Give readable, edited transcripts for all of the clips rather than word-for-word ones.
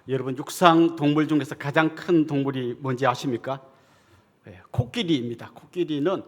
여러분 육상 동물 중에서 가장 큰 동물이 뭔지 아십니까? 코끼리입니다. 코끼리는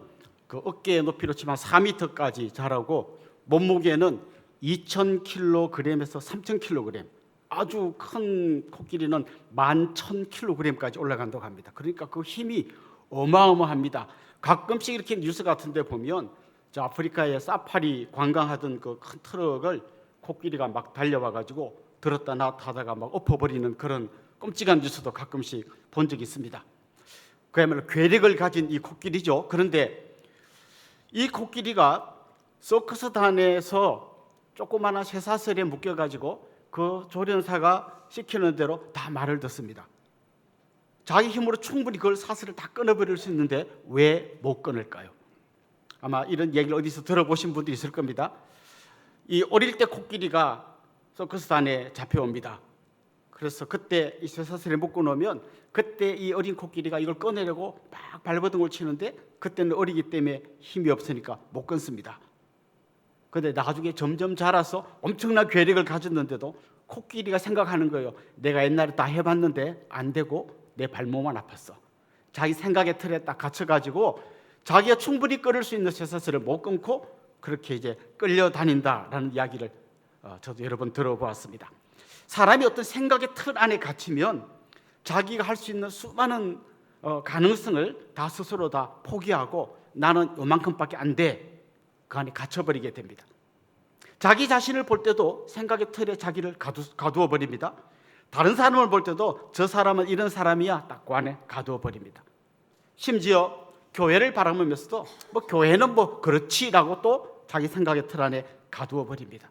그 어깨 높이로 치면 4m까지 자라고 몸무게는 2,000kg에서 3,000kg, 아주 큰 코끼리는 11,000kg까지 올라간다고 합니다. 그러니까 그 힘이 어마어마합니다. 가끔씩 이렇게 뉴스 같은 데 보면 저 아프리카에 사파리 관광하던 그 큰 트럭을 코끼리가 막 달려와 가지고 들었다 놨다 하다가 막 엎어버리는 그런 끔찍한 뉴스도 가끔씩 본 적이 있습니다. 그야말로 괴력을 가진 이 코끼리죠. 그런데 이 코끼리가 서커스단에서 조그마한 쇠사슬에 묶여가지고 그 조련사가 시키는 대로 다 말을 듣습니다. 자기 힘으로 충분히 그걸 사슬을 다 끊어버릴 수 있는데 왜 못 끊을까요? 아마 이런 얘기를 어디서 들어보신 분들이 있을 겁니다. 이 어릴 때 코끼리가 서커스단에 잡혀옵니다. 그래서 그때 이 쇠사슬에 묶어놓으면 그때 이 어린 코끼리가 이걸 꺼내려고 막 발버둥을 치는데 그때는 어리기 때문에 힘이 없으니까 못 끊습니다. 그런데 나중에 점점 자라서 엄청난 괴력을 가졌는데도 코끼리가 생각하는 거예요. 내가 옛날에 다 해봤는데 안 되고 내 발목만 아팠어. 자기 생각의 틀에 딱 갇혀가지고 자기가 충분히 끌을 수 있는 쇠사슬을 못 끊고 그렇게 이제 끌려다닌다라는 이야기를 저도 여러 번 들어보았습니다. 사람이 어떤 생각의 틀 안에 갇히면 자기가 할 수 있는 수많은 가능성을 다 스스로 다 포기하고 나는 요만큼밖에 안 돼. 그 안에 갇혀버리게 됩니다. 자기 자신을 볼 때도 생각의 틀에 자기를 가두어 버립니다. 다른 사람을 볼 때도 저 사람은 이런 사람이야 딱 그 안에 가두어 버립니다. 심지어 교회를 바라보면서도 뭐 교회는 뭐 그렇지라고 또 자기 생각의 틀 안에 가두어 버립니다.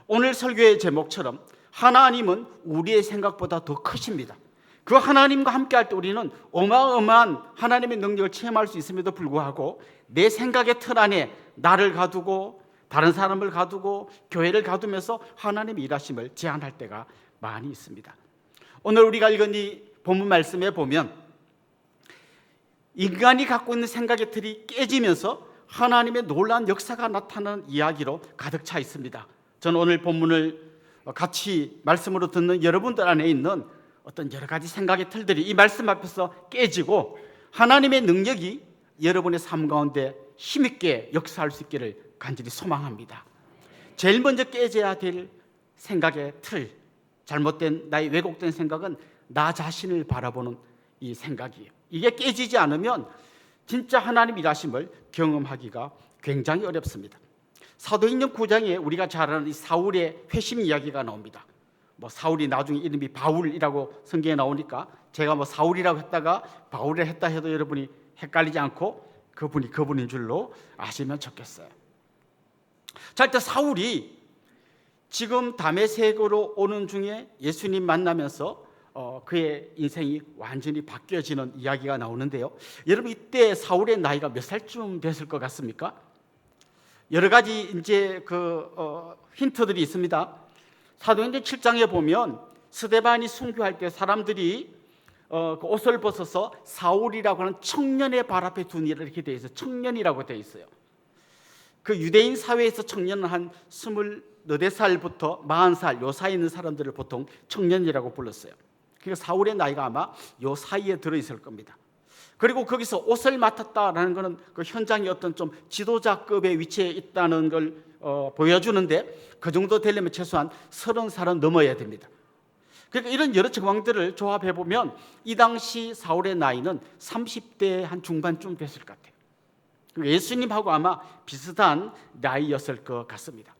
오늘 설교의 제목처럼 하나님은 우리의 생각보다 더 크십니다. 그 하나님과 함께 할 때 우리는 어마어마한 하나님의 능력을 체험할 수 있음에도 불구하고 내 생각의 틀 안에 나를 가두고 다른 사람을 가두고 교회를 가두면서 하나님의 일하심을 제한할 때가 많이 있습니다. 오늘 우리가 읽은 이 본문 말씀에 보면 인간이 갖고 있는 생각의 틀이 깨지면서 하나님의 놀라운 역사가 나타나는 이야기로 가득 차 있습니다. 저는 오늘 본문을 같이 말씀으로 듣는 여러분들 안에 있는 어떤 여러 가지 생각의 틀들이 이 말씀 앞에서 깨지고 하나님의 능력이 여러분의 삶 가운데 힘있게 역사할 수 있기를 간절히 소망합니다. 제일 먼저 깨져야 될 생각의 틀, 잘못된 나의 왜곡된 생각은 나 자신을 바라보는 이 생각이에요. 이게 깨지지 않으면 진짜 하나님 일하심을 경험하기가 굉장히 어렵습니다. 사도행전 9장에 우리가 잘 아는 이 사울의 회심 이야기가 나옵니다. 뭐 사울이 나중에 이름이 바울이라고 성경에 나오니까 제가 뭐 사울이라고 했다가 바울을 했다 해도 여러분이 헷갈리지 않고 그분이 그분인 줄로 아시면 좋겠어요. 자, 일단 사울이 지금 다메섹으로 오는 중에 예수님 만나면서 그의 인생이 완전히 바뀌어지는 이야기가 나오는데요. 여러분 이때 사울의 나이가 몇 살쯤 됐을 것 같습니까? 여러 가지 이제 힌트들이 있습니다. 사도행전 7장에 보면 스데반이 순교할 때 사람들이 그 옷을 벗어서 사울이라고 하는 청년의 발 앞에 두니라 이렇게 되어 있어요. 청년이라고 되어 있어요. 그 유대인 사회에서 청년은 한 24살부터 40살 요 사이에 있는 사람들을 보통 청년이라고 불렀어요. 그러니까 사울의 나이가 아마 요 사이에 들어있을 겁니다. 그리고 거기서 옷을 맡았다라는 것은 그 현장의 어떤 좀 지도자급의 위치에 있다는 걸 보여주는데 그 정도 되려면 최소한 30살은 넘어야 됩니다. 그러니까 이런 여러 정황들을 조합해 보면 이 당시 사울의 나이는 30대 한 중반쯤 됐을 것 같아요. 예수님하고 아마 비슷한 나이였을 것 같습니다.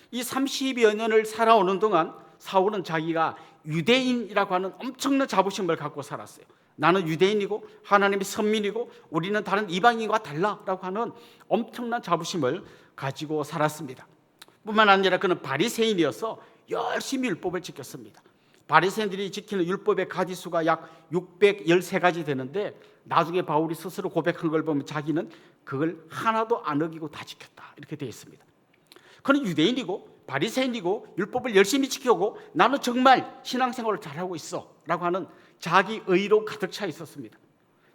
이 30여 년을 살아오는 동안 사울은 자기가 유대인이라고 하는 엄청난 자부심을 갖고 살았어요. 나는 유대인이고 하나님의 선민이고 우리는 다른 이방인과 달라라고 하는 엄청난 자부심을 가지고 살았습니다. 뿐만 아니라 그는 바리새인이어서 열심히 율법을 지켰습니다. 바리새인들이 지키는 율법의 가지수가 약 613가지 되는데 나중에 바울이 스스로 고백한 걸 보면 자기는 그걸 하나도 안 어기고 다 지켰다 이렇게 되어 있습니다. 그는 유대인이고 바리새인이고 율법을 열심히 지키고 나는 정말 신앙생활을 잘하고 있어 라고 하는 자기 의로 가득 차 있었습니다.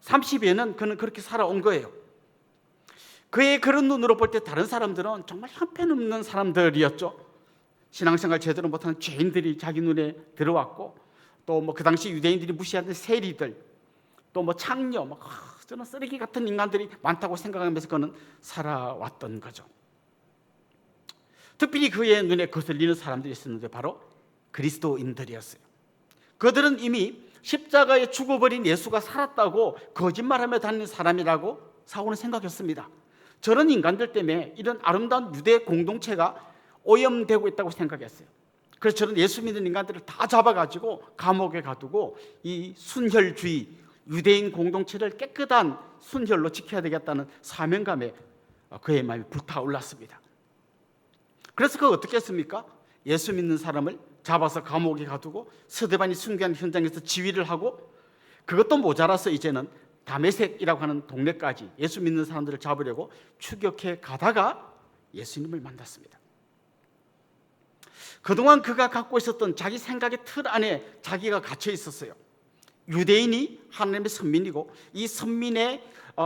30여년 그는 그렇게 살아온 거예요. 그의 그런 눈으로 볼 때 다른 사람들은 정말 형편없는 사람들이었죠. 신앙생활 제대로 못하는 죄인들이 자기 눈에 들어왔고 또 뭐 그 당시 유대인들이 무시하는 세리들, 또 뭐 창녀, 저는 쓰레기 같은 인간들이 많다고 생각하면서 그는 살아왔던 거죠. 특별히 그의 눈에 거슬리는 사람들이 있었는데 바로 그리스도인들이었어요. 그들은 이미 십자가에 죽어버린 예수가 살았다고 거짓말하며 다니는 사람이라고 사고는 생각했습니다. 저런 인간들 때문에 이런 아름다운 유대 공동체가 오염되고 있다고 생각했어요. 그래서 저는 예수 믿는 인간들을 다 잡아가지고 감옥에 가두고 이 순혈주의, 유대인 공동체를 깨끗한 순혈로 지켜야 되겠다는 사명감에 그의 마음이 불타올랐습니다. 그래서 그가 어떻게 했습니까? 예수 믿는 사람을 잡아서 감옥에 가두고 스데반이 순교한 현장에서 지휘를 하고, 그것도 모자라서 이제는 다메섹이라고 하는 동네까지 예수 믿는 사람들을 잡으려고 추격해 가다가 예수님을 만났습니다. 그동안 그가 갖고 있었던 자기 생각의 틀 안에 자기가 갇혀 있었어요. 유대인이 하나님의 선민이고 이 선민의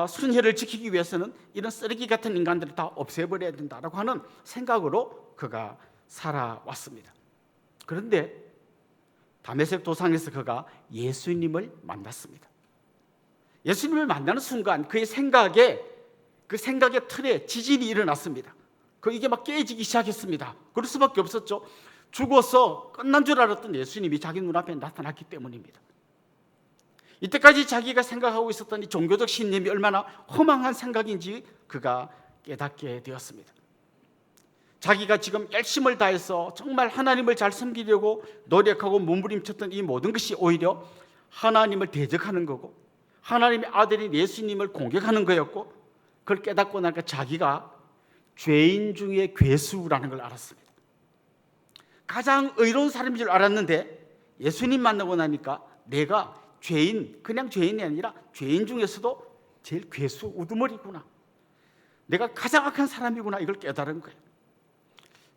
순혈을 지키기 위해서는 이런 쓰레기 같은 인간들을 다 없애버려야 된다라고 하는 생각으로 그가 살아왔습니다. 그런데 다메섹 도상에서 그가 예수님을 만났습니다. 예수님을 만나는 순간 그의 생각의 틀에 지진이 일어났습니다. 이게 막 깨지기 시작했습니다. 그럴 수밖에 없었죠. 죽어서 끝난 줄 알았던 예수님이 자기 눈앞에 나타났기 때문입니다. 이때까지 자기가 생각하고 있었던 이 종교적 신념이 얼마나 허망한 생각인지 그가 깨닫게 되었습니다. 자기가 지금 열심을 다해서 정말 하나님을 잘 섬기려고 노력하고 몸부림쳤던 이 모든 것이 오히려 하나님을 대적하는 거고 하나님의 아들인 예수님을 공격하는 거였고, 그걸 깨닫고 나니까 자기가 죄인 중에 괴수라는 걸 알았습니다. 가장 의로운 사람인 줄 알았는데 예수님 만나고 나니까 내가 죄인, 그냥 죄인이 아니라 죄인 중에서도 제일 괴수, 우두머리구나, 내가 가장 악한 사람이구나, 이걸 깨달은 거예요.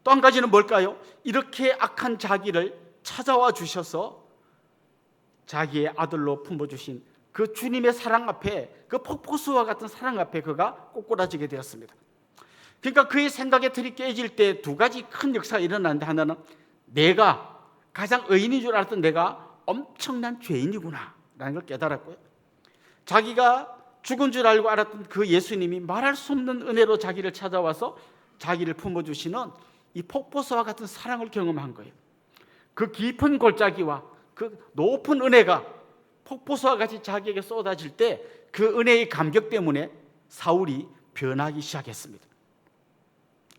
또 한 가지는 뭘까요? 이렇게 악한 자기를 찾아와 주셔서 자기의 아들로 품어주신 그 주님의 사랑 앞에, 그 폭포수와 같은 사랑 앞에 그가 꼬꾸라지게 되었습니다. 그러니까 그의 생각의 틀이 깨질 때 두 가지 큰 역사가 일어나는데, 하나는 내가 가장 의인인 줄 알았던 내가 엄청난 죄인이구나 라는 걸 깨달았고요, 자기가 죽은 줄 알고 알았던 그 예수님이 말할 수 없는 은혜로 자기를 찾아와서 자기를 품어주시는 이 폭포수와 같은 사랑을 경험한 거예요. 그 깊은 골짜기와 그 높은 은혜가 폭포수와 같이 자기에게 쏟아질 때 그 은혜의 감격 때문에 사울이 변하기 시작했습니다.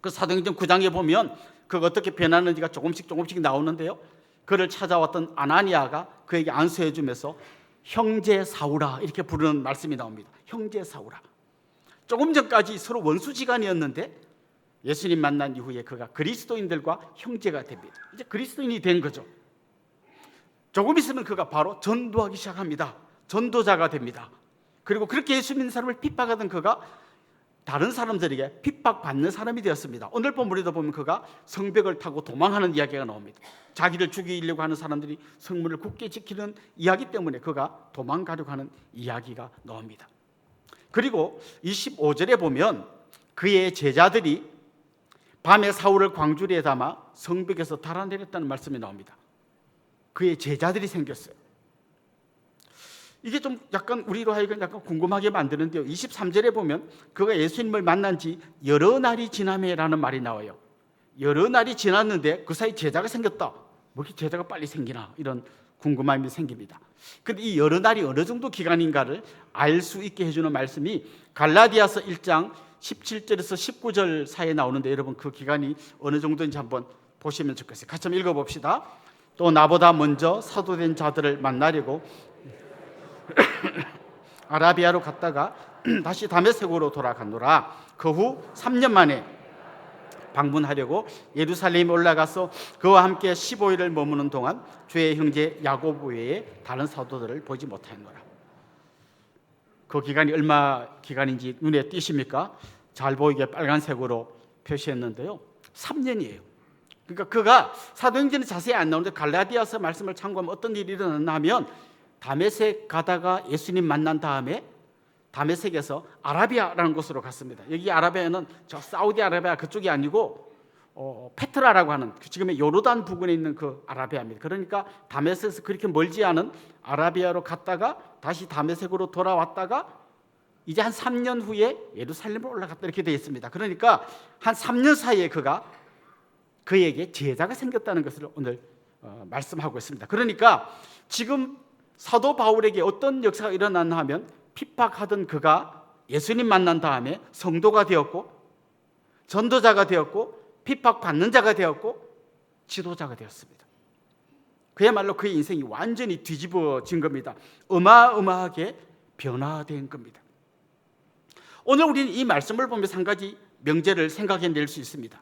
그 사도행전 9장에 보면 그가 어떻게 변하는지가 조금씩 나오는데요, 그를 찾아왔던 아나니아가 그에게 안수해 주면서 형제 사울아 이렇게 부르는 말씀이 나옵니다. 형제 사울아. 조금 전까지 서로 원수지간이었는데 예수님 만난 이후에 그가 그리스도인들과 형제가 됩니다. 이제 그리스도인이 된 거죠. 조금 있으면 그가 바로 전도하기 시작합니다. 전도자가 됩니다. 그리고 그렇게 예수 믿는 사람을 핍박하던 그가 다른 사람들에게 핍박받는 사람이 되었습니다. 오늘 본문에도 보면 그가 성벽을 타고 도망하는 이야기가 나옵니다. 자기를 죽이려고 하는 사람들이 성문을 굳게 지키는 이야기 때문에 그가 도망가려고 하는 이야기가 나옵니다. 그리고 25절에 보면 그의 제자들이 밤에 사울을 광주리에 담아 성벽에서 달아내렸다는 말씀이 나옵니다. 그의 제자들이 생겼어요. 이게 좀 약간 우리로 하여금 약간 궁금하게 만드는데요, 23절에 보면 그가 예수님을 만난 지 여러 날이 지나매라는 말이 나와요. 여러 날이 지났는데 그 사이 제자가 생겼다. 뭐 이렇게 제자가 빨리 생기나, 이런 궁금함이 생깁니다. 근데 이 여러 날이 어느 정도 기간인가를 알 수 있게 해주는 말씀이 갈라디아서 1장 17절에서 19절 사이에 나오는데, 여러분 그 기간이 어느 정도인지 한번 보시면 좋겠어요. 같이 한번 읽어봅시다. 또 나보다 먼저 사도된 자들을 만나려고 아라비아로 갔다가 다시 다메섹으로 돌아갔노라. 그 후 3년 만에 방문하려고 예루살렘에 올라가서 그와 함께 15일을 머무는 동안 주의 형제 야고보 외에 다른 사도들을 보지 못하였노라. 그 기간이 얼마 기간인지 눈에 띄십니까? 잘 보이게 빨간색으로 표시했는데요, 3년이에요. 그러니까 그가 사도행전에 자세히 안 나오는데 갈라디아서 말씀을 참고하면 어떤 일이 일어났나 하면, 다메섹 가다가 예수님 만난 다음에 다메섹에서 아라비아라는 곳으로 갔습니다. 여기 아라비아는 저 사우디아라비아 그쪽이 아니고 페트라라고 하는 지금의 요르단 부근에 있는 그 아라비아입니다. 그러니까 다메섹에서 그렇게 멀지 않은 아라비아로 갔다가 다시 다메섹으로 돌아왔다가 이제 한 3년 후에 예루살렘으로 올라갔다 이렇게 되어 있습니다. 그러니까 한 3년 사이에 그에게 제자가 생겼다는 것을 오늘 말씀하고 있습니다. 그러니까 지금 사도 바울에게 어떤 역사가 일어났나 하면 핍박하던 그가 예수님 만난 다음에 성도가 되었고 전도자가 되었고 핍박받는 자가 되었고 지도자가 되었습니다. 그야말로 그의 인생이 완전히 뒤집어진 겁니다. 어마어마하게 변화된 겁니다. 오늘 우리는 이 말씀을 보면서 한 가지 명제를 생각해낼 수 있습니다.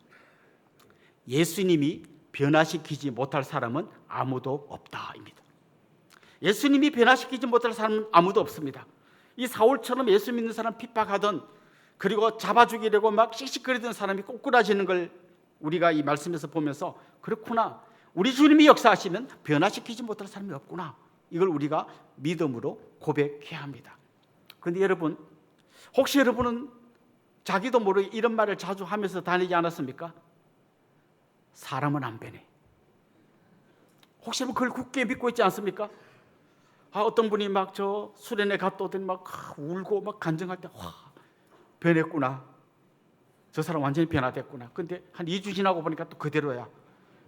예수님이 변화시키지 못할 사람은 아무도 없다입니다. 예수님이 변화시키지 못할 사람은 아무도 없습니다. 이 사울처럼 예수 믿는 사람 핍박하던 그리고 잡아 죽이려고 막 씩씩거리던 사람이 꼬꾸라지는 걸 우리가 이 말씀에서 보면서 그렇구나, 우리 주님이 역사하시면 변화시키지 못할 사람이 없구나, 이걸 우리가 믿음으로 고백해야 합니다. 그런데 여러분, 혹시 여러분은 자기도 모르게 이런 말을 자주 하면서 다니지 않았습니까? 사람은 안 변해. 혹시 그걸 굳게 믿고 있지 않습니까? 어떤 분이 막 저 수련회 갔다 오더니 막 울고 막 간증할 때 변했구나, 저 사람 완전히 변화됐구나. 근데 한 2주 지나고 보니까 또 그대로야.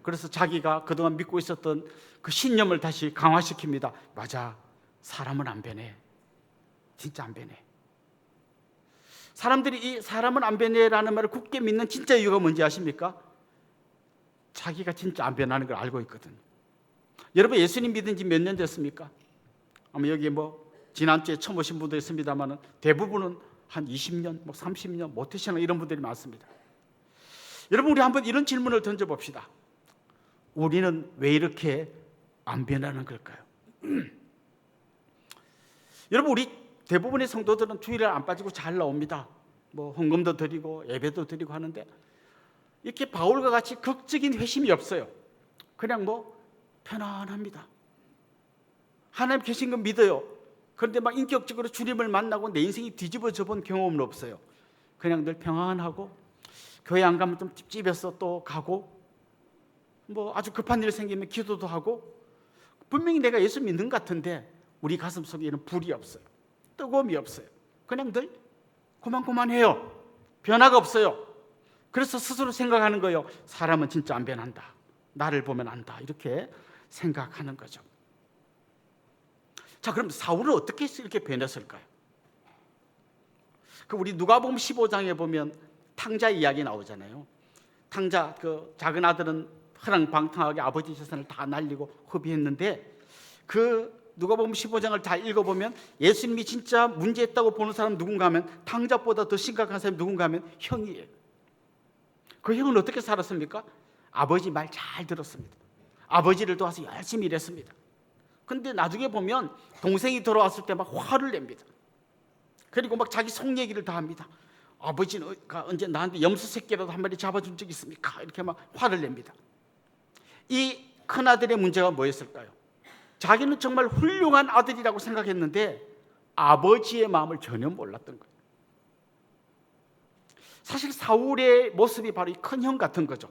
그래서 자기가 그동안 믿고 있었던 그 신념을 다시 강화시킵니다. 맞아, 사람은 안 변해. 진짜 안 변해. 사람들이 이 사람은 안 변해라는 말을 굳게 믿는 진짜 이유가 뭔지 아십니까? 자기가 진짜 안 변하는 걸 알고 있거든요. 여러분, 예수님 믿은 지 몇 년 됐습니까? 아마 여기 지난주에 처음 오신 분도 있습니다만 대부분은 한 20년, 30년, 모태신앙 이런 분들이 많습니다. 여러분, 우리 한번 이런 질문을 던져봅시다. 우리는 왜 이렇게 안 변하는 걸까요? 여러분, 우리 대부분의 성도들은 주일날 안 빠지고 잘 나옵니다. 헌금도 드리고 예배도 드리고 하는데 이렇게 바울과 같이 극적인 회심이 없어요. 그냥 편안합니다. 하나님 계신 건 믿어요. 그런데 막 인격적으로 주님을 만나고 내 인생이 뒤집어져 본 경험은 없어요. 그냥 늘 평안하고 교회 안 가면 좀 찝찝해서 또 가고 아주 급한 일 생기면 기도도 하고 분명히 내가 예수 믿는 것 같은데 우리 가슴 속에는 불이 없어요. 뜨거움이 없어요. 그냥 늘 고만고만해요. 변화가 없어요. 그래서 스스로 생각하는 거예요. 사람은 진짜 안 변한다. 나를 보면 안다. 이렇게 생각하는 거죠. 자, 그럼 사울은 어떻게 이렇게 변했을까요? 우리 누가복음 15장에 보면 탕자 이야기 나오잖아요. 탕자, 그 작은 아들은 허랑방탕하게 아버지 재산을 다 날리고 허비했는데 누가복음 15장을 다 읽어보면 예수님이 진짜 문제있다고 보는 사람 누군가 하면 탕자보다 더 심각한 사람이 누군가 하면 형이에요. 그 형은 어떻게 살았습니까? 아버지 말 잘 들었습니다. 아버지를 도와서 열심히 일했습니다. 근데 나중에 보면 동생이 돌아왔을 때 막 화를 냅니다. 그리고 막 자기 속 얘기를 다 합니다. 아버지가 언제 나한테 염소 새끼라도 한 마리 잡아준 적 있습니까? 이렇게 막 화를 냅니다. 이 큰아들의 문제가 뭐였을까요? 자기는 정말 훌륭한 아들이라고 생각했는데 아버지의 마음을 전혀 몰랐던 거예요. 사실 사울의 모습이 바로 이 큰 형 같은 거죠.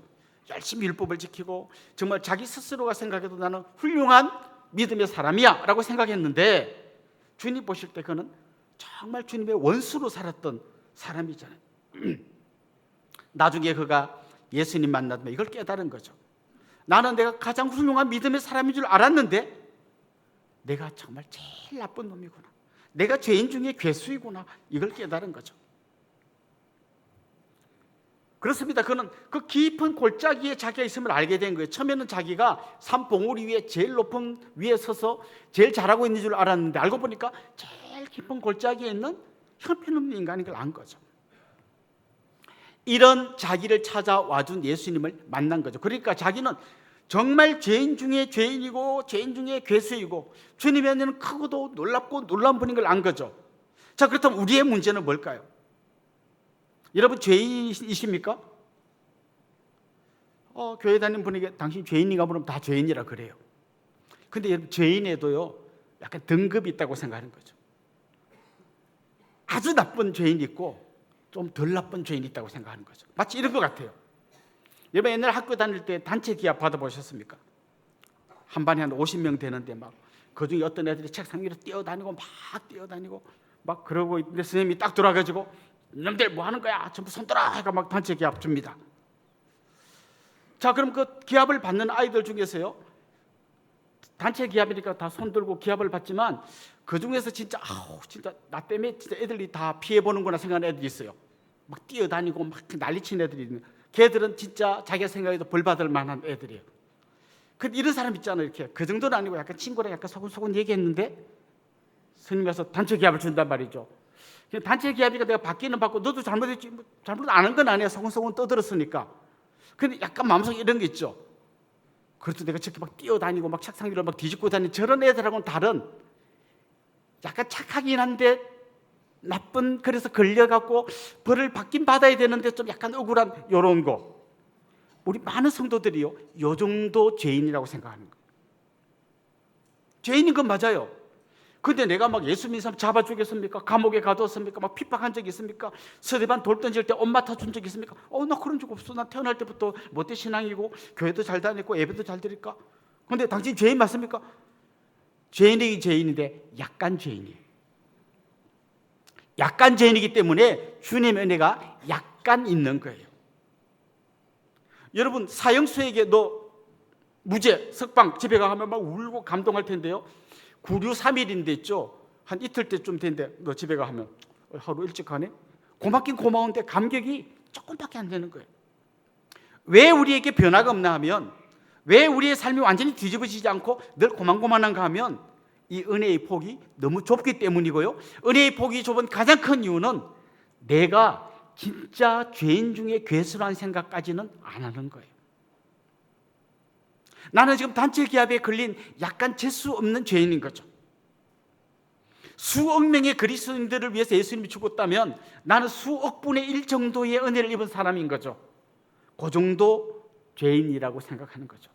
열심히 율법을 지키고 정말 자기 스스로가 생각해도 나는 훌륭한 믿음의 사람이야 라고 생각했는데 주님 보실 때 그는 정말 주님의 원수로 살았던 사람이잖아요. 나중에 그가 예수님 만나면 이걸 깨달은 거죠. 나는 내가 가장 훌륭한 믿음의 사람인 줄 알았는데 내가 정말 제일 나쁜 놈이구나, 내가 죄인 중에 괴수이구나, 이걸 깨달은 거죠. 그렇습니다. 그는 그 깊은 골짜기에 자기가 있음을 알게 된 거예요. 처음에는 자기가 산 봉우리 위에 제일 높은 위에 서서 제일 잘하고 있는 줄 알았는데 알고 보니까 제일 깊은 골짜기에 있는 형편없는 인간인 걸 안 거죠. 이런 자기를 찾아와준 예수님을 만난 거죠. 그러니까 자기는 정말 죄인 중에 죄인이고 죄인 중에 괴수이고 주님의 은혜는 크고도 놀랍고 놀라운 분인 걸 안 거죠. 자, 그렇다면 우리의 문제는 뭘까요? 여러분, 죄인이십니까? 교회 다니는 분에게 당신 죄인인가 물으면 다 죄인이라 그래요. 근데 여러분, 죄인에도요 약간 등급이 있다고 생각하는 거죠. 아주 나쁜 죄인이 있고 좀 덜 나쁜 죄인이 있다고 생각하는 거죠. 마치 이런 것 같아요. 여러분 옛날 학교 다닐 때 단체 기합 받아보셨습니까? 한 반에 한 50명 되는데 막 그중에 어떤 애들이 책상 위로 뛰어다니고 막 뛰어다니고 막 그러고 있는데 선생님이 딱 돌아가지고 너희들 뭐 하는 거야? 전부 손 들어! 하고 막 단체 기합 줍니다. 자, 그럼 그 기합을 받는 아이들 중에서요, 단체 기합이니까 다 손 들고 기합을 받지만 그 중에서 진짜 진짜 나 때문에 진짜 애들이 다 피해 보는구나 생각하는 애들이 있어요. 막 뛰어다니고 막 난리친 애들이 있는. 걔들은 진짜 자기가 생각해도 벌 받을 만한 애들이에요. 근데 이런 사람 있잖아요. 이렇게 그 정도는 아니고 약간 친구랑 약간 소곤소곤 얘기했는데 스님이 와서 단체 기합을 준단 말이죠. 단체 기합이니까 내가 받기는 받고 너도 잘못했지, 잘못 안 한 건 아니야. 소곤소곤 떠들었으니까. 근데 약간 마음속에 이런 게 있죠. 그래도 내가 저렇게 막 뛰어다니고 막 책상 위로 막 뒤집고 다니는 저런 애들하고는 다른, 약간 착하긴 한데 나쁜, 그래서 걸려갖고 벌을 받긴 받아야 되는데 좀 약간 억울한 요런 거. 우리 많은 성도들이요, 요 정도 죄인이라고 생각하는 거예요. 죄인인 건 맞아요. 근데 내가 막 예수 믿는 사람 잡아 죽였습니까? 감옥에 가뒀습니까? 막 핍박한 적이 있습니까? 서대반 돌 던질 때 옷 맡아준 적이 있습니까? 나 그런 적 없어. 나 태어날 때부터 못돼 신앙이고 교회도 잘 다녔고 예배도 잘 드릴까? 근데 당신 죄인 맞습니까? 죄인이긴 죄인인데 약간 죄인이에요. 약간 죄인이기 때문에 주님의 은혜가 약간 있는 거예요. 여러분 사형수에게 너 무죄, 석방, 집에 가면 막 울고 감동할 텐데요. 9류3일인데 있죠. 한 이틀 때쯤 된데 너 집에 가 하면 하루 일찍 가네? 고맙긴 고마운데 감격이 조금밖에 안 되는 거예요. 왜 우리에게 변화가 없나 하면, 왜 우리의 삶이 완전히 뒤집어지지 않고 늘 고만고만한가 하면 이 은혜의 폭이 너무 좁기 때문이고요. 은혜의 폭이 좁은 가장 큰 이유는 내가 진짜 죄인 중에 괴수라는 생각까지는 안 하는 거예요. 나는 지금 단체 기합에 걸린 약간 재수 없는 죄인인 거죠. 수억 명의 그리스도인들을 위해서 예수님이 죽었다면 나는 수억 분의 1 정도의 은혜를 입은 사람인 거죠. 그 정도 죄인이라고 생각하는 거죠.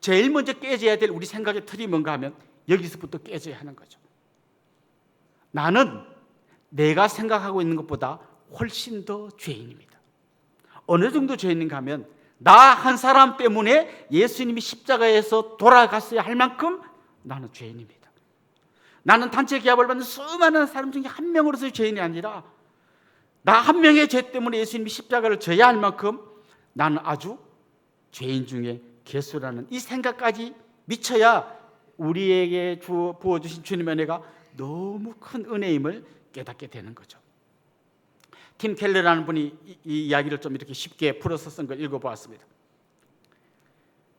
제일 먼저 깨져야 될 우리 생각의 틀이 뭔가 하면 여기서부터 깨져야 하는 거죠. 나는 내가 생각하고 있는 것보다 훨씬 더 죄인입니다. 어느 정도 죄인인가 하면 나 한 사람 때문에 예수님이 십자가에서 돌아갔어야 할 만큼 나는 죄인입니다. 나는 단체 기합을 받는 수많은 사람 중에 한 명으로서의 죄인이 아니라 나 한 명의 죄 때문에 예수님이 십자가를 져야 할 만큼 나는 아주 죄인 중에 괴수라는 이 생각까지 미쳐야 우리에게 부어주신 주님의 은혜가 너무 큰 은혜임을 깨닫게 되는 거죠. 팀 켈러라는 분이 이 이야기를 좀 이렇게 쉽게 풀어서 쓴 걸 읽어보았습니다.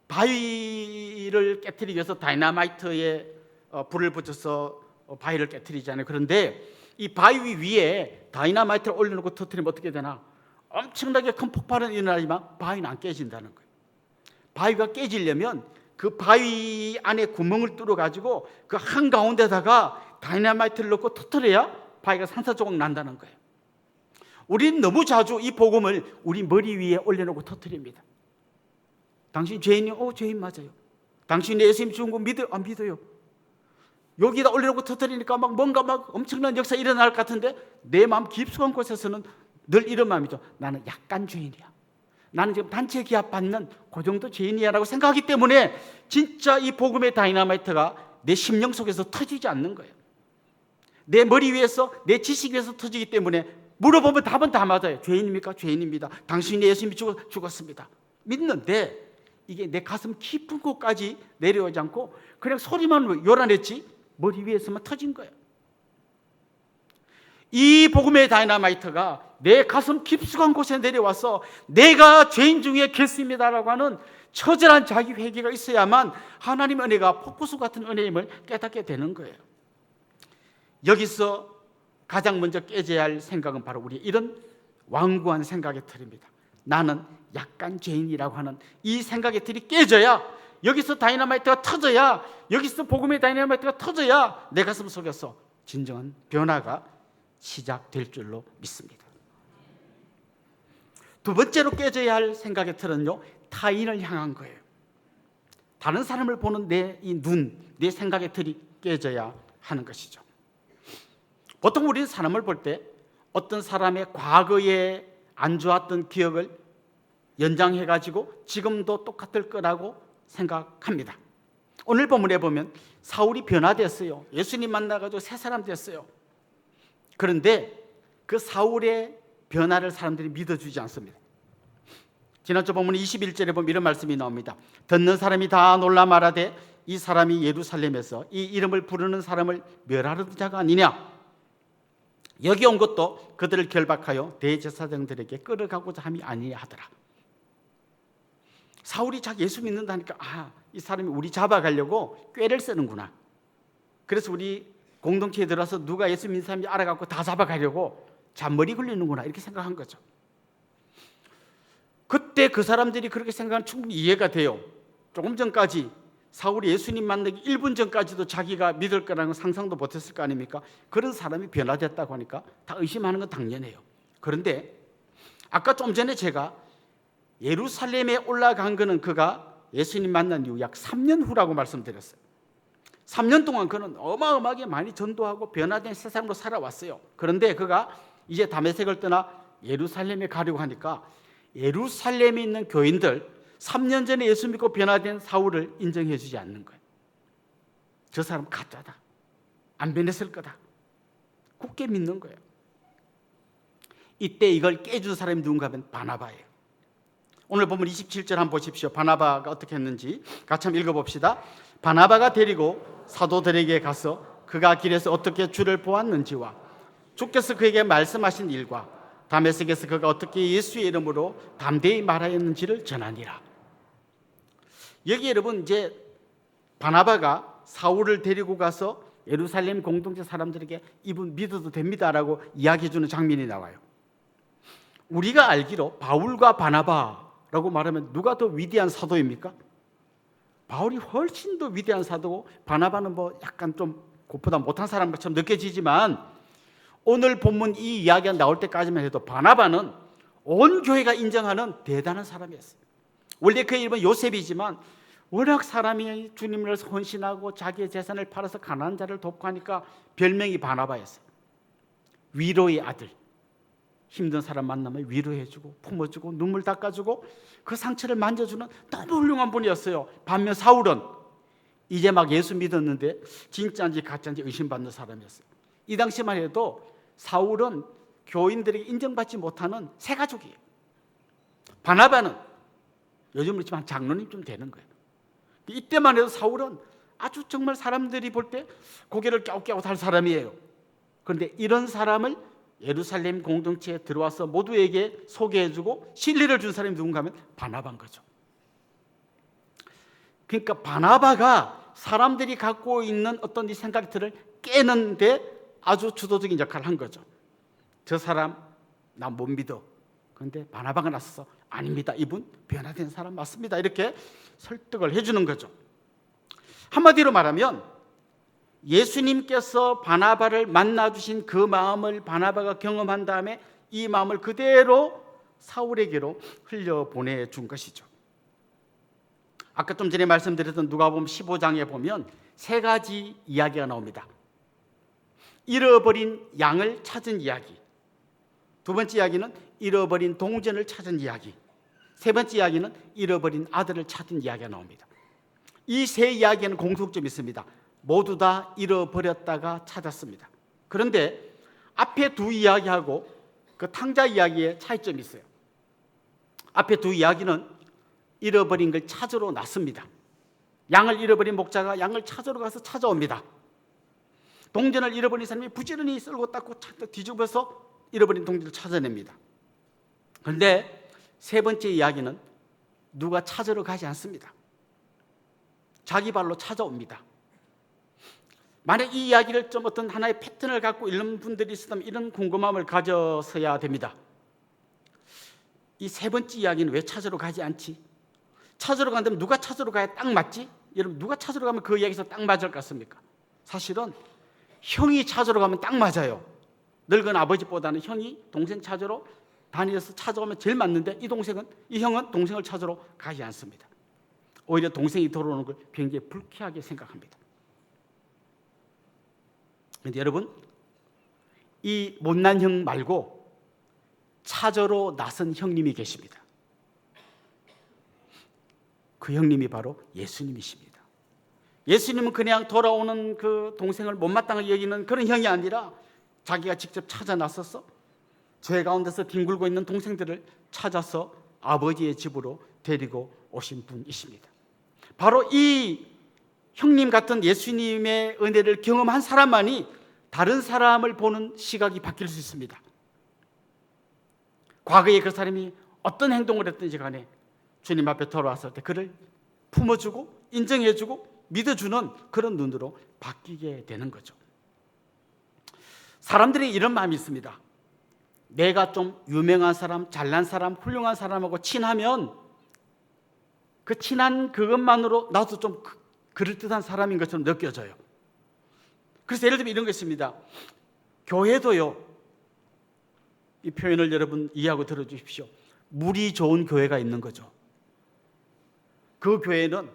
바위를 깨트리기 위해서 다이너마이트에 불을 붙여서 바위를 깨트리잖아요. 그런데 이 바위 위에 다이너마이트를 올려놓고 터뜨리면 어떻게 되나? 엄청나게 큰 폭발은 일어나지만 바위는 안 깨진다는 거예요. 바위가 깨지려면 그 바위 안에 구멍을 뚫어가지고 그 한가운데다가 다이너마이트를 넣고 터뜨려야 바위가 산산조각 난다는 거예요. 우리는 너무 자주 이 복음을 우리 머리 위에 올려놓고 터뜨립니다. 당신 죄인이요? 죄인 맞아요. 당신이 예수님 죽은 거 믿어요? 안 믿어요. 여기다 올려놓고 터뜨리니까 막 뭔가 막 엄청난 역사 일어날 것 같은데 내 마음 깊숙한 곳에서는 늘 이런 마음이죠. 나는 약간 죄인이야. 나는 지금 단체 기합 받는 그 정도 죄인이야 라고 생각하기 때문에 진짜 이 복음의 다이너마이트가 내 심령 속에서 터지지 않는 거예요. 내 머리 위에서, 내 지식 위에서 터지기 때문에 물어보면 답은 다 맞아요. 죄인입니까? 죄인입니다. 당신이 예수님이 죽었습니다. 믿는데 이게 내 가슴 깊은 곳까지 내려오지 않고 그냥 소리만 요란했지 머리 위에서만 터진 거예요. 이 복음의 다이너마이트가 내 가슴 깊숙한 곳에 내려와서 내가 죄인 중에 괴수입니다라고 하는 처절한 자기 회개가 있어야만 하나님의 은혜가 폭포수 같은 은혜임을 깨닫게 되는 거예요. 여기서 가장 먼저 깨져야 할 생각은 바로 우리 이런 완고한 생각의 틀입니다. 나는 약간 죄인이라고 하는 이 생각의 틀이 깨져야, 여기서 다이너마이트가 터져야, 여기서 복음의 다이너마이트가 터져야 내 가슴 속에서 진정한 변화가 시작될 줄로 믿습니다. 두 번째로 깨져야 할 생각의 틀은요, 타인을 향한 거예요. 다른 사람을 보는 내 이 눈, 내 생각의 틀이 깨져야 하는 것이죠. 보통 우리는 사람을 볼 때 어떤 사람의 과거에 안 좋았던 기억을 연장해가지고 지금도 똑같을 거라고 생각합니다. 오늘 본문에 보면 사울이 변화됐어요. 예수님 만나가지고 새 사람 됐어요. 그런데 그 사울의 변화를 사람들이 믿어주지 않습니다. 지난주 본문 21절에 보면 이런 말씀이 나옵니다. 듣는 사람이 다 놀라 말하되 이 사람이 예루살렘에서 이 이름을 부르는 사람을 멸하려는 자가 아니냐. 여기 온 것도 그들을 결박하여 대제사장들에게 끌어가고자 함이 아니냐 하더라. 사울이 자기 예수 믿는다니까 이 사람이 우리 잡아가려고 꾀를 쓰는구나. 그래서 우리 공동체에 들어와서 누가 예수 믿는 사람인지 알아갖고 다 잡아가려고 잔머리 굴리는구나 이렇게 생각한 거죠. 그때 그 사람들이 그렇게 생각하면 충분히 이해가 돼요. 조금 전까지 사울이 예수님 만나기 1분 전까지도 자기가 믿을 거라는 상상도 못했을 거 아닙니까? 그런 사람이 변화됐다고 하니까 다 의심하는 건 당연해요. 그런데 아까 좀 전에 제가 예루살렘에 올라간 거는 그가 예수님 만난 이후 약 3년 후라고 말씀드렸어요. 3년 동안 그는 어마어마하게 많이 전도하고 변화된 세상으로 살아왔어요. 그런데 그가 이제 다메섹을 떠나 예루살렘에 가려고 하니까 예루살렘에 있는 교인들 3년 전에 예수 믿고 변화된 사울을 인정해 주지 않는 거예요. 저 사람 가짜다. 안 변했을 거다. 굳게 믿는 거예요. 이때 이걸 깨준 사람이 누군가 하면 바나바예요. 오늘 보면 27절 한번 보십시오. 바나바가 어떻게 했는지 같이 한번 읽어봅시다. 바나바가 데리고 사도들에게 가서 그가 길에서 어떻게 주를 보았는지와 주께서 그에게 말씀하신 일과 다메섹에서 그가 어떻게 예수의 이름으로 담대히 말하였는지를 전하니라. 여기 여러분 이제 바나바가 사울을 데리고 가서 예루살렘 공동체 사람들에게 이분 믿어도 됩니다라고 이야기해 주는 장면이 나와요. 우리가 알기로 바울과 바나바라고 말하면 누가 더 위대한 사도입니까? 바울이 훨씬 더 위대한 사도고 바나바는 뭐 약간 좀 그보다 못한 사람처럼 느껴지지만 오늘 본문 이 이야기가 나올 때까지만 해도 바나바는 온 교회가 인정하는 대단한 사람이었어요. 원래 그 이름은 요셉이지만 워낙 사람이 주님을 헌신하고 자기의 재산을 팔아서 가난한 자를 돕고 하니까 별명이 바나바였어요. 위로의 아들. 힘든 사람 만나면 위로해주고 품어주고 눈물 닦아주고 그 상처를 만져주는 너무 훌륭한 분이었어요. 반면 사울은 이제 막 예수 믿었는데 진짜인지 가짜인지 의심받는 사람이었어요. 이 당시만 해도 사울은 교인들에게 인정받지 못하는 새 가족이에요. 바나바는 요즘 그렇지만 장로님 좀 되는 거예요. 이때만 해도 사울은 아주 정말 사람들이 볼 때 고개를 갸웃갸웃할 사람이에요. 그런데 이런 사람을 예루살렘 공동체에 들어와서 모두에게 소개해주고 신뢰를 준 사람이 누군가 하면 바나바인 거죠. 그러니까 바나바가 사람들이 갖고 있는 어떤 이 생각들을 깨는데 아주 주도적인 역할을 한 거죠. 저 사람 나 못 믿어. 그런데 바나바가 나서서 아닙니다. 이분 변화된 사람 맞습니다. 이렇게 설득을 해주는 거죠. 한마디로 말하면 예수님께서 바나바를 만나주신 그 마음을 바나바가 경험한 다음에 이 마음을 그대로 사울에게로 흘려보내준 것이죠. 아까 좀 전에 말씀드렸던 누가복음 15장에 보면 세 가지 이야기가 나옵니다. 잃어버린 양을 찾은 이야기, 두 번째 이야기는 잃어버린 동전을 찾은 이야기, 세 번째 이야기는 잃어버린 아들을 찾은 이야기가 나옵니다. 이 세 이야기에는 공통점이 있습니다. 모두 다 잃어버렸다가 찾았습니다. 그런데 앞에 두 이야기하고 그 탕자 이야기에 차이점이 있어요. 앞에 두 이야기는 잃어버린 걸 찾으러 났습니다. 양을 잃어버린 목자가 양을 찾으러 가서 찾아옵니다. 동전을 잃어버린 사람이 부지런히 쓸고 닦고 뒤집어서 잃어버린 동전을 찾아냅니다. 그런데 세 번째 이야기는 누가 찾으러 가지 않습니다. 자기 발로 찾아옵니다. 만약 이 이야기를 좀 어떤 하나의 패턴을 갖고 읽는 분들이 있으면 이런 궁금함을 가졌어야 됩니다. 이 세 번째 이야기는 왜 찾으러 가지 않지? 찾으러 간다면 누가 찾으러 가야 딱 맞지? 여러분 누가 찾으러 가면 그 이야기에서 딱 맞을 것 같습니까? 사실은 형이 찾으러 가면 딱 맞아요. 늙은 아버지보다는 형이 동생 찾으러 다니면서 찾아오면 제일 맞는데 이 형은 동생을 찾으러 가지 않습니다. 오히려 동생이 돌아오는 걸 굉장히 불쾌하게 생각합니다. 그런데 여러분 이 못난 형 말고 찾으러 나선 형님이 계십니다. 그 형님이 바로 예수님이십니다. 예수님은 그냥 돌아오는 그 동생을 못마땅하게 여기는 그런 형이 아니라 자기가 직접 찾아 나서서 죄 가운데서 뒹굴고 있는 동생들을 찾아서 아버지의 집으로 데리고 오신 분이십니다. 바로 이 형님 같은 예수님의 은혜를 경험한 사람만이 다른 사람을 보는 시각이 바뀔 수 있습니다. 과거에 그 사람이 어떤 행동을 했든지 간에 주님 앞에 돌아왔을 때 그를 품어주고 인정해주고 믿어주는 그런 눈으로 바뀌게 되는 거죠. 사람들이 이런 마음이 있습니다. 내가 좀 유명한 사람, 잘난 사람, 훌륭한 사람하고 친하면 그 친한 그것만으로 나도 좀 그럴듯한 사람인 것처럼 느껴져요. 그래서 예를 들면 이런 거 있습니다. 교회도요, 이 표현을 여러분 이해하고 들어주십시오. 물이 좋은 교회가 있는 거죠. 그 교회는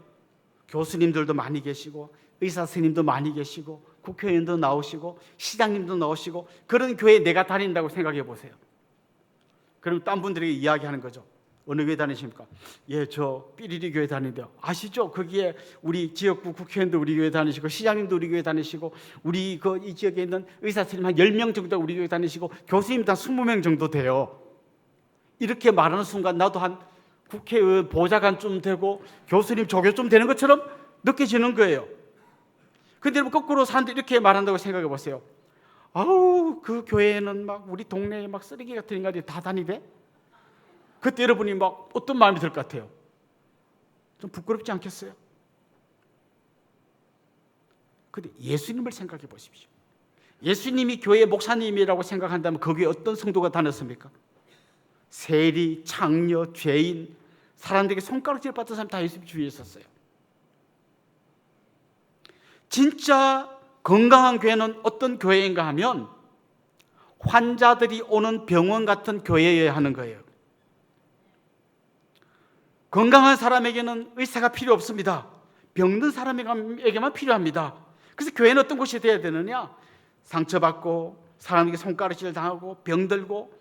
교수님들도 많이 계시고 의사 선생님도 많이 계시고 국회의원도 나오시고 시장님도 나오시고 그런 교회에 내가 다닌다고 생각해 보세요. 그럼 딴 분들에게 이야기하는 거죠. 어느 교회 다니십니까? 예, 저 삐리리 교회 다니는데요. 아시죠? 거기에 우리 지역구 국회의원도 우리 교회 다니시고 시장님도 우리 교회 다니시고 우리 이 지역에 있는 의사 선생님 한 10명 정도 우리 교회 다니시고 교수님도 한 20명 정도 돼요. 이렇게 말하는 순간 나도 한 국회의원 보좌관쯤 되고 교수님 조교쯤 되는 것처럼 느껴지는 거예요. 근데 여러분 거꾸로 사람들이 이렇게 말한다고 생각해 보세요. 아우, 그 교회에는 막 우리 동네에 막 쓰레기 같은 인간들이 다 다니대? 그때 여러분이 막 어떤 마음이 들 것 같아요? 좀 부끄럽지 않겠어요? 근데 예수님을 생각해 보십시오. 예수님이 교회 목사님이라고 생각한다면 거기에 어떤 성도가 다녔습니까? 세리, 창녀, 죄인, 사람들에게 손가락질 받던 사람 다 예수님 주위에 있었어요. 진짜 건강한 교회는 어떤 교회인가 하면 환자들이 오는 병원 같은 교회여야 하는 거예요. 건강한 사람에게는 의사가 필요 없습니다. 병든 사람에게만 필요합니다. 그래서 교회는 어떤 곳이 되어야 되느냐? 상처받고 사람에게 손가락질 당하고 병들고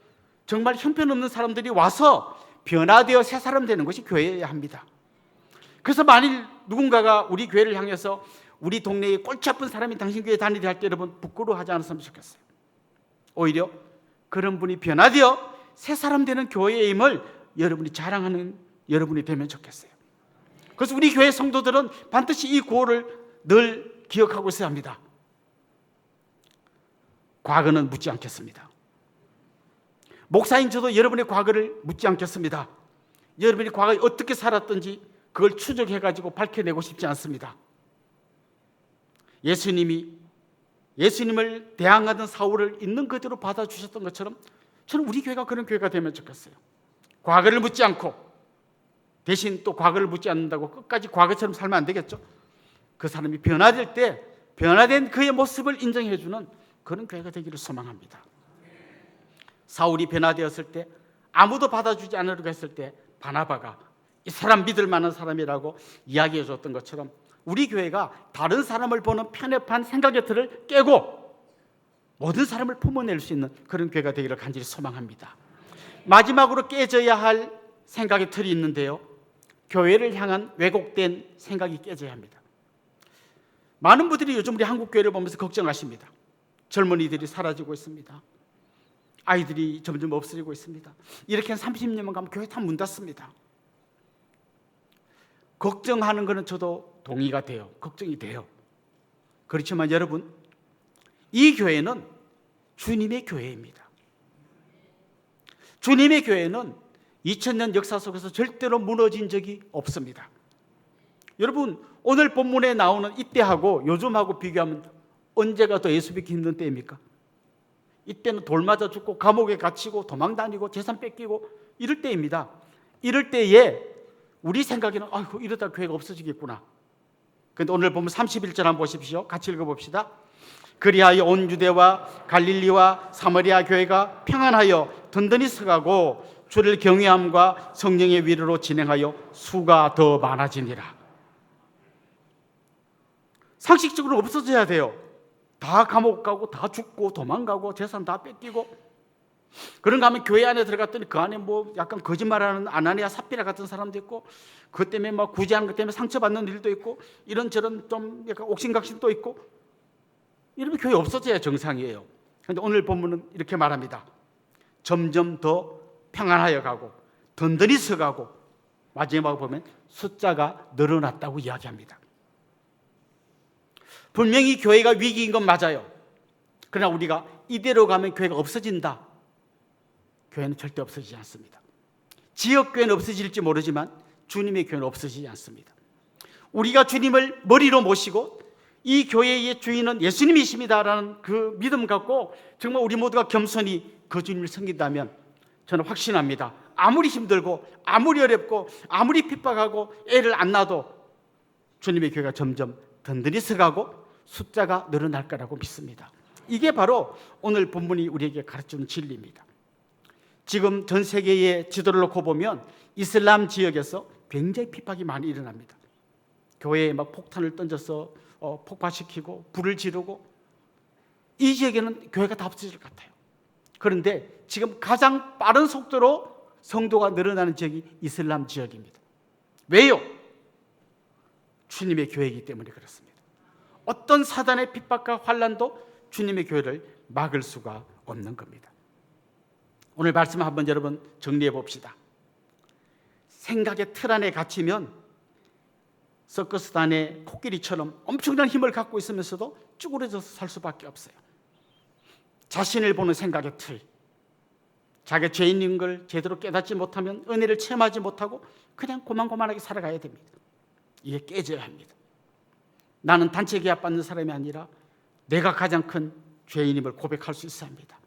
정말 형편없는 사람들이 와서 변화되어 새 사람 되는 것이 교회여야 합니다. 그래서 만일 누군가가 우리 교회를 향해서 우리 동네에 꼴찌 아픈 사람이 당신 교회에 다니게 할 때 여러분 부끄러워하지 않았으면 좋겠어요. 오히려 그런 분이 변화되어 새 사람 되는 교회임을 여러분이 자랑하는 여러분이 되면 좋겠어요. 그래서 우리 교회 성도들은 반드시 이 구호를 늘 기억하고 있어야 합니다. 과거는 묻지 않겠습니다. 목사인 저도 여러분의 과거를 묻지 않겠습니다. 여러분이 과거에 어떻게 살았던지 그걸 추적해가지고 밝혀내고 싶지 않습니다. 예수님을 대항하던 사울을 있는 그대로 받아주셨던 것처럼 저는 우리 교회가 그런 교회가 되면 좋겠어요. 과거를 묻지 않고 대신 또 과거를 묻지 않는다고 끝까지 과거처럼 살면 안 되겠죠. 그 사람이 변화될 때 변화된 그의 모습을 인정해주는 그런 교회가 되기를 소망합니다. 사울이 변화되었을 때 아무도 받아주지 않으려고 했을 때 바나바가 이 사람 믿을 만한 사람이라고 이야기해 줬던 것처럼 우리 교회가 다른 사람을 보는 편협한 생각의 틀을 깨고 모든 사람을 품어낼 수 있는 그런 교회가 되기를 간절히 소망합니다. 마지막으로 깨져야 할 생각의 틀이 있는데요, 교회를 향한 왜곡된 생각이 깨져야 합니다. 많은 분들이 요즘 우리 한국 교회를 보면서 걱정하십니다. 젊은이들이 사라지고 있습니다. 아이들이 점점 없어지고 있습니다. 이렇게 한 30년만 가면 교회 다 문 닫습니다. 걱정하는 것은 저도 동의가 돼요. 걱정이 돼요. 그렇지만 여러분, 이 교회는 주님의 교회입니다. 주님의 교회는 2000년 역사 속에서 절대로 무너진 적이 없습니다. 여러분, 오늘 본문에 나오는 이때하고 요즘하고 비교하면 언제가 더 예수 믿기 힘든 때입니까? 이때는 돌 맞아 죽고 감옥에 갇히고 도망 다니고 재산 뺏기고 이럴 때입니다. 이럴 때에 우리 생각에는 아이고 이러다 교회가 없어지겠구나. 그런데 오늘 보면 31절 한번 보십시오. 같이 읽어봅시다. 그리하여 온 유대와 갈릴리와 사마리아 교회가 평안하여 든든히 서가고 주를 경외함과 성령의 위로로 진행하여 수가 더 많아지니라. 상식적으로 없어져야 돼요. 다 감옥 가고 다 죽고 도망가고 재산 다 뺏기고 그런가 하면 교회 안에 들어갔더니 그 안에 뭐 약간 거짓말하는 아나니아 삽비라 같은 사람도 있고, 그것 때문에 막 구제하는 것 때문에 상처받는 일도 있고, 이런저런 좀 약간 옥신각신도 있고, 이러면 교회 없어져야 정상이에요. 그런데 오늘 본문은 이렇게 말합니다. 점점 더 평안하여 가고 든든히 서가고 마지막에 보면 숫자가 늘어났다고 이야기합니다. 분명히 교회가 위기인 건 맞아요. 그러나 우리가 이대로 가면 교회가 없어진다. 교회는 절대 없어지지 않습니다. 지역교회는 없어질지 모르지만 주님의 교회는 없어지지 않습니다. 우리가 주님을 머리로 모시고 이 교회의 주인은 예수님이십니다라는 그 믿음 갖고 정말 우리 모두가 겸손히 그 주님을 섬긴다면 저는 확신합니다. 아무리 힘들고 아무리 어렵고 아무리 핍박하고 애를 안 낳아도 주님의 교회가 점점 든든히 서가고 숫자가 늘어날 거라고 믿습니다. 이게 바로 오늘 본문이 우리에게 가르치는 진리입니다. 지금 전 세계의 지도를 놓고 보면 이슬람 지역에서 굉장히 핍박이 많이 일어납니다. 교회에 막 폭탄을 던져서 폭파시키고 불을 지르고, 이 지역에는 교회가 다 없어질 것 같아요. 그런데 지금 가장 빠른 속도로 성도가 늘어나는 지역이 이슬람 지역입니다. 왜요? 주님의 교회이기 때문에 그렇습니다. 어떤 사단의 핍박과 환난도 주님의 교회를 막을 수가 없는 겁니다. 오늘 말씀 한번 여러분 정리해 봅시다. 생각의 틀 안에 갇히면 서커스단의 코끼리처럼 엄청난 힘을 갖고 있으면서도 쭈그러져서 살 수밖에 없어요. 자신을 보는 생각의 틀, 자기가 죄인인 걸 제대로 깨닫지 못하면 은혜를 체험하지 못하고 그냥 고만고만하게 살아가야 됩니다. 이게 깨져야 합니다. 나는 단체 계약 받는 사람이 아니라 내가 가장 큰 죄인임을 고백할 수 있어야 합니다.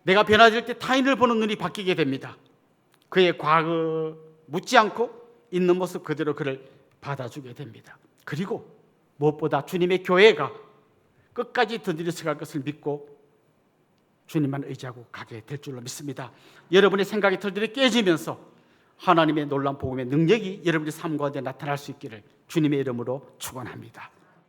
내가 변화될 때 타인을 보는 눈이 바뀌게 됩니다. 그의 과거 묻지 않고 있는 모습 그대로 그를 받아주게 됩니다. 그리고 무엇보다 주님의 교회가 끝까지 든든히 서갈 것을 믿고 주님만 의지하고 가게 될 줄로 믿습니다. 여러분의 생각의 틀들이 깨지면서 하나님의 놀라운 복음의 능력이 여러분의 삶 가운데 나타날 수 있기를 주님의 이름으로 축원합니다.